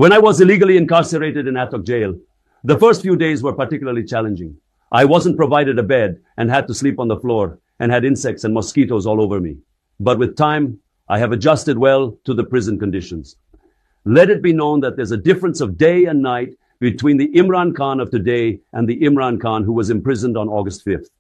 When I was illegally incarcerated in Attock jail, the first few days were particularly challenging. I wasn't provided a bed and had to sleep on the floor and had insects and mosquitoes all over me. But with time, I have adjusted well to the prison conditions. Let it be known that there's a difference of day and night between the Imran Khan of today and the Imran Khan who was imprisoned on August 5th.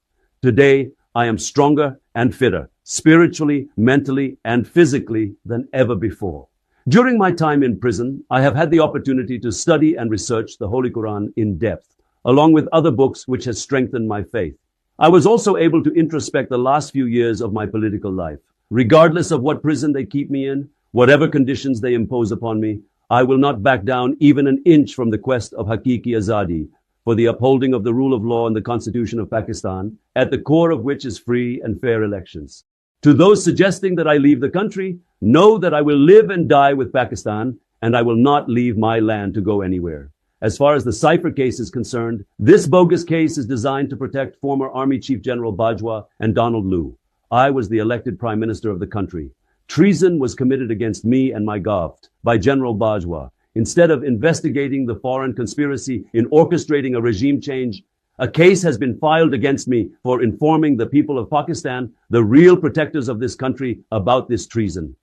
Today, I am stronger and fitter, spiritually, mentally, and physically than ever before. During my time in prison, I have had the opportunity to study and research the Holy Quran in depth, along with other books which has strengthened my faith. I was also able to introspect the last few years of my political life. Regardless of what prison they keep me in, whatever conditions they impose upon me, I will not back down even an inch from the quest of Hakiki Azadi, for the upholding of the rule of law and the Constitution of Pakistan, at the core of which is free and fair elections. To those suggesting that I leave the country, know that I will live and die with Pakistan, and I will not leave my land to go anywhere. As far as the Cypher case is concerned, this bogus case is designed to protect former Army Chief General Bajwa and Donald Lu. I was the elected Prime Minister of the country. Treason was committed against me and my government by General Bajwa. Instead of investigating the foreign conspiracy in orchestrating a regime change, a case has been filed against me for informing the people of Pakistan, the real protectors of this country, about this treason.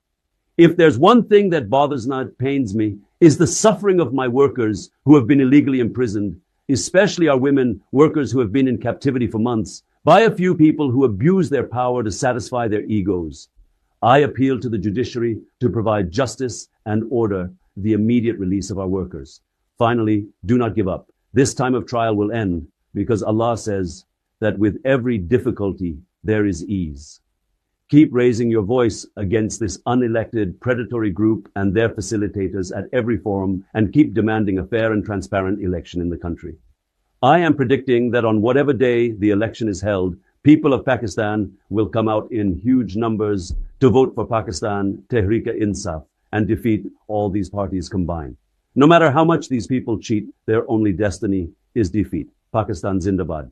If there's one thing that bothers and pains me, is the suffering of my workers who have been illegally imprisoned, especially our women workers who have been in captivity for months, by a few people who abuse their power to satisfy their egos. I appeal to the judiciary to provide justice and order the immediate release of our workers. Finally, do not give up. This time of trial will end because Allah says that with every difficulty there is ease. Keep raising your voice against this unelected predatory group and their facilitators at every forum, and keep demanding a fair and transparent election in the country. I am predicting that on whatever day the election is held, people of Pakistan will come out in huge numbers to vote for Pakistan Tehreek-e-Insaf and defeat all these parties combined. No matter how much these people cheat, their only destiny is defeat. Pakistan Zindabad.